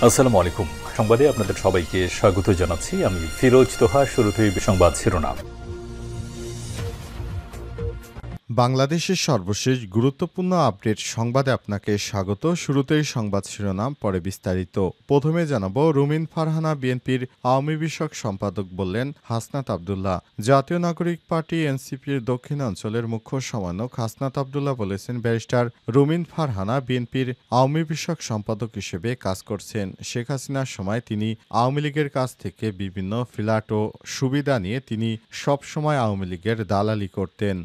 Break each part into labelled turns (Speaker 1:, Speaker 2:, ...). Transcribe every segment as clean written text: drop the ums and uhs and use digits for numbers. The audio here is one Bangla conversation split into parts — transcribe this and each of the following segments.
Speaker 1: আসসালামু আলাইকুম। সংবাদে আপনাদের সবাইকে স্বাগত জানাচ্ছি। আমি ফিরোজ তোহা। শুরুতেই সংবাদ শিরোনাম।
Speaker 2: বাংলাদেশের সর্বশেষ গুরুত্বপূর্ণ আপডেট সংবাদে আপনাকে স্বাগত। শুরুতেই সংবাদ শিরোনাম, পরে বিস্তারিত। প্রথমে জানাবো, রুমিন ফারহানা বিএনপির আওয়ামী বিষয়ক সম্পাদক বললেন হাসনাত আবদুল্লাহ। জাতীয় নাগরিক পার্টি এনসিপির দক্ষিণাঞ্চলের মুখ্য সমন্বয়ক হাসনাত আবদুল্লাহ বলেছেন, ব্যারিস্টার রুমিন ফারহানা বিএনপির আওয়ামী বিষয়ক সম্পাদক হিসেবে কাজ করছেন। শেখ হাসিনার সময় তিনি আওয়ামী লীগের কাছ থেকে বিভিন্ন ফ্ল্যাট ও সুবিধা নিয়ে তিনি সবসময় আওয়ামী লীগের দালালি করতেন।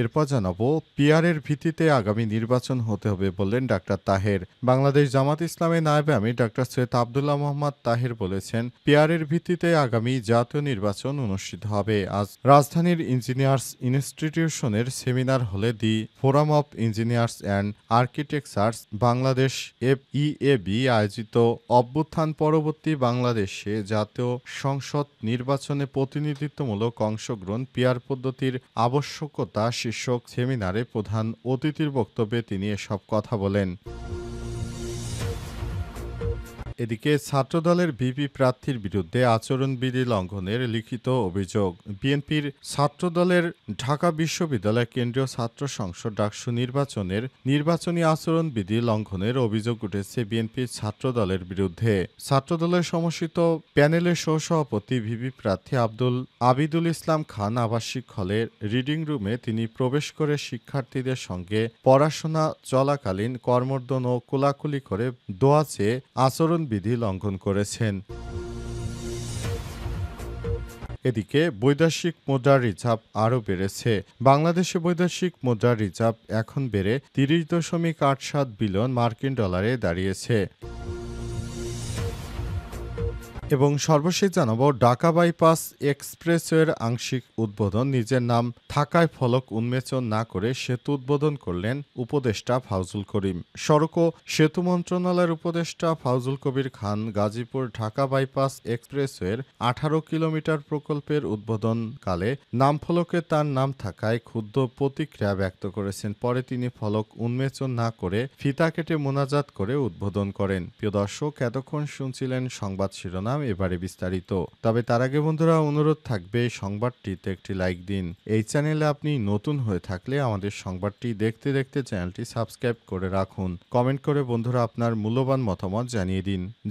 Speaker 2: এরপর জানাবো, পিআরের ভিত্তিতে আগামী নির্বাচন হতে হবে বললেন ডাক্তার তাহের। বাংলাদেশ জামাত ইসলামের নায়েবে আমির ডাক্তার সৈয়দ আবদুল্লাহ মোহাম্মদ তাহের বলেছেন, পিআরের ভিত্তিতে আগামী জাতীয় নির্বাচন অনুষ্ঠিত হবে। আজ রাজধানীর ইঞ্জিনিয়ার্স ইনস্টিটিউশনের সেমিনার হলে the forum of engineers and architectures Bangladesh FEAB আয়োজিত অভ্যুত্থান পরবর্তী বাংলাদেশে জাতীয় সংসদ নির্বাচনে প্রতিনিধিত্বমূলক অংশগ্রহণ পিআর পদ্ধতির আবশ্যকতা শীর্ষক সেমিনারে প্রধান অতিথির বক্তব্যে তিনি এসব কথা বলেন। এদিকে ছাত্রদলের ভিপি প্রার্থীর বিরুদ্ধে আচরণবিধি লঙ্ঘনের লিখিত অভিযোগ। বিএনপির ছাত্রদলের ঢাকা বিশ্ববিদ্যালয় কেন্দ্রীয় ছাত্র সংসদ ডাকসু নির্বাচনের নির্বাচনী আচরণবিধি লঙ্ঘনের অভিযোগ উঠেছে বিএনপির ছাত্রদলের বিরুদ্ধে। ছাত্রদলের সমর্থিত প্যানেলের সহসভাপতি ভিপি প্রার্থী আবিদুল ইসলাম খান আবাসিক হলের রিডিং রুমে তিনি প্রবেশ করে শিক্ষার্থীদের সঙ্গে পড়াশোনা চলাকালীন কর্মর্দন ও কোলাকুলি করে দোয়া চেয়ে আচরণবিধি লঙ্ঘন করেছেন। এদিকে বৈদেশিক মুদ্রার রিজার্ভ আরও বেড়েছে। বাংলাদেশে বৈদেশিক মুদ্রার রিজার্ভ এখন বেড়ে 30.87 বিলিয়ন মার্কিন ডলারে দাঁড়িয়েছে। এবং সর্বশেষ জানাবো, ঢাকা বাইপাস এক্সপ্রেসওয়ের আংশিক উদ্বোধন। নিজের নাম থাকায় ফলক উন্মোচন না করে সেতু উদ্বোধন করলেন উপদেষ্টা ফাউজুল করিম। সড়ক ও সেতু মন্ত্রণালয়ের উপদেষ্টা ফাউজুল কবির খান গাজীপুর ঢাকা বাইপাস এক্সপ্রেসওয়ের 18 কিলোমিটার প্রকল্পের উদ্বোধনকালে নাম ফলকে তার নাম থাকায় ক্ষুব্ধ প্রতিক্রিয়া ব্যক্ত করেছেন। পরে তিনি ফলক উন্মোচন না করে ফিতা কেটে মোনাজাত করে উদ্বোধন করেন। প্রিয় দর্শক, এতক্ষণ শুনছিলেন সংবাদ শিরোনাম, এবারে বিস্তারিত। তবে তার আগে বন্ধুরা, অনুরোধ থাকবে সংবাদটিতে একটি লাইক দিন। এই চ্যানেলে আপনি নতুন হয়ে থাকলে আমাদের সংবাদটি দেখতে দেখতে চ্যানেলটি সাবস্ক্রাইব করে রাখুন। কমেন্ট করে বন্ধুরা আপনার মূল্যবান মতামত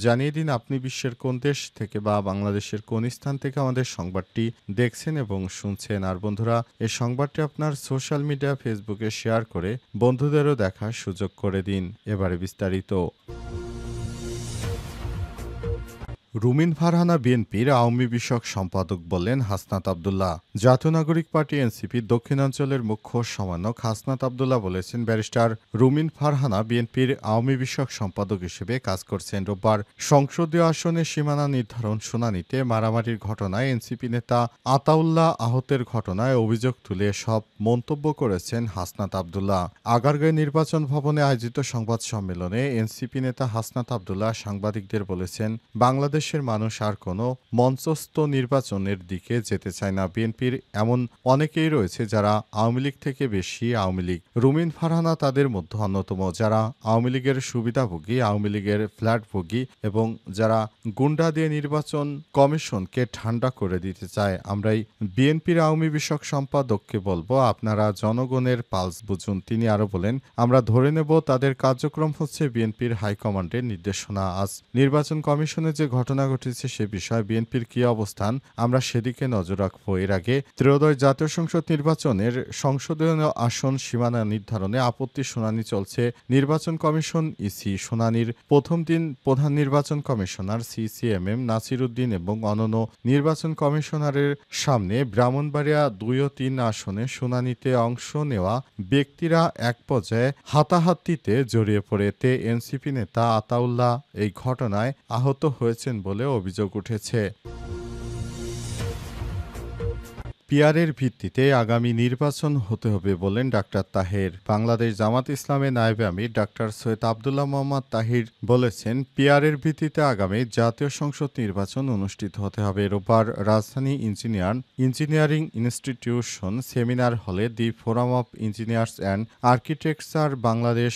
Speaker 2: জানিয়ে দিন আপনি বিশ্বের কোন দেশ থেকে বা বাংলাদেশের কোন স্থান থেকে আমাদের সংবাদটি দেখছেন এবং শুনছেন। আর বন্ধুরা, এই সংবাদটি আপনার সোশ্যাল মিডিয়া ফেসবুকে শেয়ার করে বন্ধুদেরও দেখার সুযোগ করে দিন। এবারে বিস্তারিত। রুমিন ফারহানা বিএনপির আওয়ামী বিষয়ক সম্পাদক বললেন হাসনাত আবদুল্লাহ। জাতীয় নাগরিক পার্টি এনসিপির দক্ষিণাঞ্চলের মুখ্য সমন্বয়ক হাসনাত আবদুল্লাহ বলেছেন, ব্যারিস্টার রুমিন ফারহানা বিএনপির আওয়ামী বিষয়ক সম্পাদক হিসেবে কাজ করছেন। রোববার সংসদীয় আসনের সীমানা নির্ধারণ শুনানিতে মারামারির ঘটনায় এনসিপি নেতা আতাউল্লাহ আহতের ঘটনায় অভিযোগ তুলে সব মন্তব্য করেছেন হাসনাত আবদুল্লাহ। আগারগাঁও নির্বাচন ভবনে আয়োজিত সংবাদ সম্মেলনে এনসিপি নেতা হাসনাত আবদুল্লাহ সাংবাদিকদের বলেছেন, বাংলাদেশের মানুষ আর কোনো মঞ্চস্থ নির্বাচনের দিকে যেতে চায় না। বিএনপির এমন অনেকেই রয়েছে যারা আওয়ামী লীগ থেকে বেশি আওয়ামী লীগ। রুমিন ফারহানা তাদের মধ্যে অন্যতম, যারা আওয়ামী লীগের সুবিধাভোগী, আওয়ামী লীগের ফ্ল্যাটভোগী এবং যারা গুন্ডা দিয়ে নির্বাচন কমিশনকে ঠান্ডা করে দিতে চায়। আমরাই বিএনপির আওয়ামী বিষয়ক সম্পাদককে বলবো, আপনারা জনগণের পালস বুঝুন। তিনি আরো বলেন, আমরা ধরে নেব তাদের কার্যক্রম হচ্ছে বিএনপির হাইকমান্ডের নির্দেশনা। আজ নির্বাচন কমিশনে যে ঘটনা ঘটেছে সে বিষয়ে বিএনপির কি অবস্থান, আমরা সেদিকে নজর রাখবো। এর আগে ত্রয়োদশ জাতীয় সংসদ নির্বাচনের সংসদীয় আসন সীমানা নির্ধারণে আপত্তি শুনানি চলছে। নির্বাচন কমিশন ইসি শুনানির প্রথম দিন প্রধান নির্বাচন কমিশনার CCMM নাসির উদ্দিন এবং অন্যান্য নির্বাচন কমিশনারের সামনে ব্রাহ্মণবাড়িয়া 2 ও 3 আসনে শুনানিতে অংশ নেওয়া ব্যক্তিরা এক পর্যায়ে হাতাহাতিতে জড়িয়ে পড়ে। এতে এনসিপি নেতা আতাউল্লাহ এই ঘটনায় আহত হয়েছেন বলে অভিযোগ উঠেছে। পিয়ারের ভিত্তিতে আগামী নির্বাচন হতে হবে বলেন ডাক্তার তাহের। বাংলাদেশ জামাত ইসলামের নায়েবে আমির ডাক্তার সৈয়দ আব্দুল্লাহ মোহাম্মদ তাহির বলেছেন, পিয়ারের ভিত্তিতে আগামী জাতীয় সংসদ নির্বাচন অনুষ্ঠিত হতে হবে। রোববার রাজধানী ইঞ্জিনিয়ারিং ইনস্টিটিউশন সেমিনার হলে the forum of engineers and architecture Bangladesh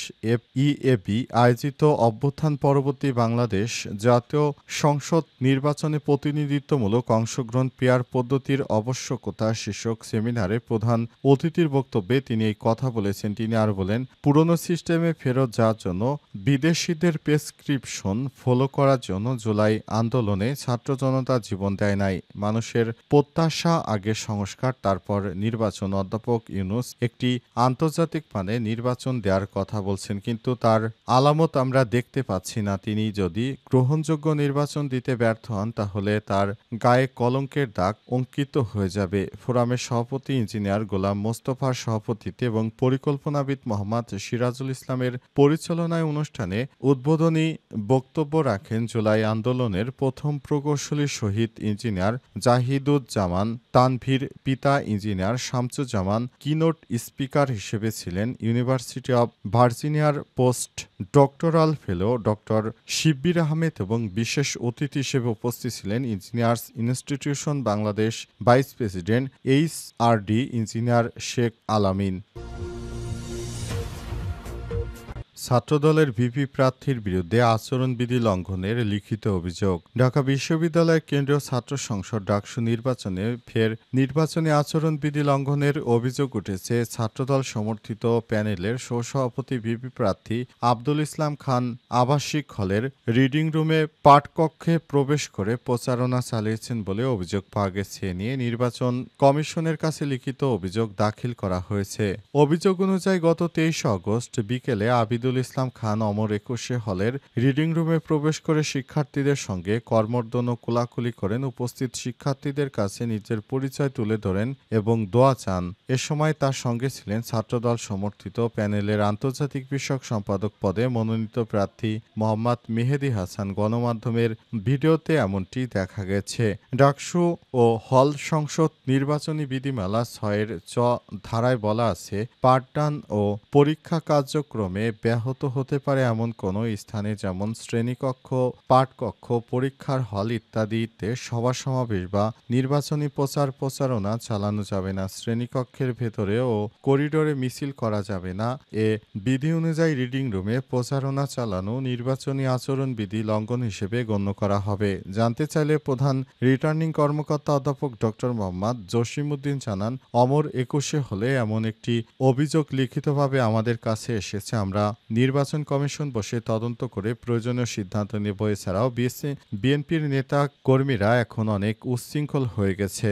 Speaker 2: EAB আয়োজিত অভ্যুত্থান পরবর্তী বাংলাদেশ জাতীয় সংসদ নির্বাচনে প্রতিনিধিত্বমূলক অংশগ্রহণ পিয়ার পদ্ধতির আবশ্যকতা শীর্ষক সেমিনারে প্রধান অতিথির বক্তব্যে তিনি এই কথা বলেছেন। তিনি আরও বলেন, পুরনো সিস্টেমে ফেরত যাওয়ার জন্য বিদেশিদের প্রেসক্রিপশন ফলো করার জন্য জুলাই আন্দোলনে ছাত্র জনতা জীবন দেয় নাই। মানুষের প্রত্যাশা আগে সংস্কার, তারপর নির্বাচন। অধ্যাপক ইউনূস একটি আন্তর্জাতিক মানে নির্বাচন দেওয়ার কথা বলছেন, কিন্তু তার আলামত আমরা দেখতে পাচ্ছি না। তিনি যদি গ্রহণযোগ্য নির্বাচন দিতে ব্যর্থ হন, তাহলে তার গায়ে কলঙ্কের দাগ অঙ্কিত হয়ে যাবে। ফোরামের সভাপতি ইঞ্জিনিয়ার গোলাম মোস্তফার সভাপতিত্বে এবং পরিকল্পনাবিদ মোহাম্মদ সিরাজুল ইসলামের পরিচালনায় অনুষ্ঠানে উদ্বোধনী বক্তব্য রাখেন জুলাই আন্দোলনের প্রথম প্রকৌশলী শহীদ ইঞ্জিনিয়ার জাহিদুজ্জামান তানভীর, পিতা ইঞ্জিনিয়ার শামসুজ্জামান। কিনোট স্পিকার হিসেবে ছিলেন ইউনিভার্সিটি অব ভার্জিনিয়ার post doctoral fellow doctor Shibbir Ahmed এবং বিশেষ অতিথি হিসেবে উপস্থিত ছিলেন engineers institution Bangladesh vice president HRD engineer Sheikh Alamin. ছাত্রদলের ভিপি প্রার্থীর বিরুদ্ধে আচরণবিধি লঙ্ঘনের লিখিত অভিযোগ। ঢাকা বিশ্ববিদ্যালয়ের কেন্দ্রীয় ছাত্র সংসদ ডাকসু নির্বাচনে ফের নির্বাচনী আচরণবিধি লঙ্ঘনের অভিযোগ উঠেছে। ছাত্রদল সমর্থিত প্যানেলের সহসভাপতি ভিপি প্রার্থী আব্দুল ইসলাম খান আবাসিক হলের রিডিং রুমে পাঠকক্ষে প্রবেশ করে প্রচারণা চালিয়েছেন বলে অভিযোগ পাওয়া গেছে। এ নিয়ে নির্বাচন কমিশনের কাছে লিখিত অভিযোগ দাখিল করা হয়েছে। অভিযোগ অনুযায়ী গত 23 আগস্ট বিকেলে আবিদুল ইসলাম খান অমর 21 হলের রিডিং রুমে প্রবেশ করে শিক্ষার্থীদের সঙ্গে কর্মর্দন ও কোলাকুলি করেন। উপস্থিত শিক্ষার্থীদের কাছে নিজের পরিচয় তুলে ধরেন এবং দোয়া চান। এ সময় তার সঙ্গে ছিলেন ছাত্রদল সমর্থিত প্যানেলের আন্তর্জাতিক বিষয়ক সম্পাদক পদে মনোনীত প্রার্থী মোহাম্মদ মেহেদী হাসান। গণমাধ্যমের ভিডিওতে এমনটি দেখা গেছে। ডাকসু ও হল সংসদ নির্বাচনী বিধিমালা 6-এর ধারায় বলা আছে, পাঠদান ও পরীক্ষা কার্যক্রমে ব্যাহত হতে পারে এমন কোনো স্থানে, যেমন শ্রেণীকক্ষ, পাঠকক্ষ, পরীক্ষার হল ইত্যাদিতে সভা সমাবেশ বা নির্বাচনী প্রচারণা চালানো যাবে না। শ্রেণীকক্ষের ভেতরে ও করিডোরে মিছিল করা যাবে না। এ বিধি অনুযায়ী রিডিং রুমে প্রচারণা চালানো নির্বাচনী আচরণবিধি লঙ্ঘন হিসেবে গণ্য করা হবে। জানতে চাইলে প্রধান রিটার্নিং কর্মকর্তা অধ্যাপক ডক্টর মোহাম্মদ জসিমউদ্দিন জানান, অমর 21 হলে এমন একটি অভিযোগ লিখিতভাবে আমাদের কাছে এসেছে। আমরা নির্বাচন কমিশন বসে তদন্ত করে প্রয়োজনীয় সিদ্ধান্ত নেব। এছাড়াও বিএনপির নেতা কর্মীরা এখন অনেক উচ্ছৃঙ্খল হয়ে গেছে।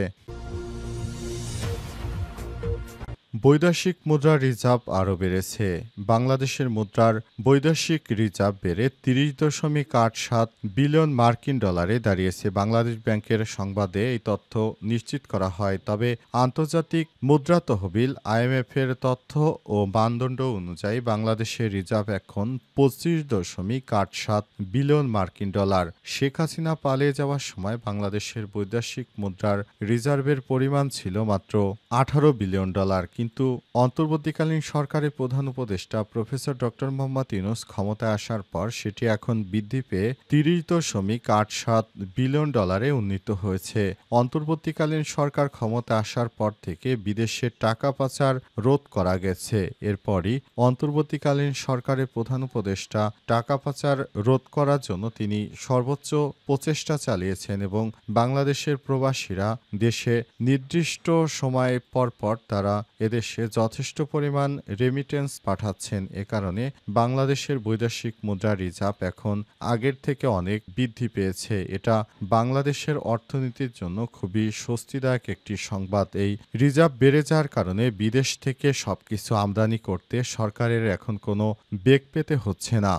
Speaker 2: বৈদেশিক মুদ্রার রিজার্ভ আরও বেড়েছে। বাংলাদেশের মুদ্রার বৈদেশিক রিজার্ভ বেড়ে 30.87 বিলিয়ন মার্কিন ডলারে দাঁড়িয়েছে। বাংলাদেশ ব্যাংকের সংবাদে এই তথ্য নিশ্চিত করা হয়। তবে আন্তর্জাতিক মুদ্রা তহবিল আইএমএফের তথ্য ও মানদণ্ড অনুযায়ী বাংলাদেশের রিজার্ভ এখন 25.87 বিলিয়ন মার্কিন ডলার। শেখ হাসিনা পালিয়ে যাওয়ার সময় বাংলাদেশের বৈদেশিক মুদ্রার রিজার্ভের পরিমাণ ছিল মাত্র 18 বিলিয়ন ডলার। কিন্তু অন্তর্বর্তীকালীন সরকারের প্রধান উপদেষ্টা প্রফেসর ডক্টর মোহাম্মদ ইউনূস ক্ষমতায় আসার পর সেটি এখন বৃদ্ধি পেয়ে 30.87 বিলিয়ন ডলারে উন্নীত হয়েছে। অন্তর্বর্তীকালীন সরকার ক্ষমতায় আসার পর থেকে বিদেশে টাকা পাচার রোধ করা গেছে। এরপরই অন্তর্বর্তীকালীন সরকারের প্রধান উপদেষ্টা টাকা পাচার রোধ করার জন্য তিনি সর্বোচ্চ প্রচেষ্টা চালিয়েছেন এবং বাংলাদেশের প্রবাসীরা দেশে নির্দিষ্ট সময় পর পর তারা এদেশে যথেষ্ট পরিমাণ রেমিটেন্স পাঠাচ্ছেন। এ কারণে বাংলাদেশের বৈদেশিক মুদ্রা রিজার্ভ এখন আগের থেকে অনেক বৃদ্ধি পেয়েছে। এটা বাংলাদেশের অর্থনীতির জন্য খুবই স্বস্তিদায়ক একটি সংবাদ। এই রিজার্ভ বেড়ে যাওয়ার কারণে বিদেশ থেকে সবকিছু আমদানি করতে সরকারের এখন কোনো বেগ পেতে হচ্ছে না।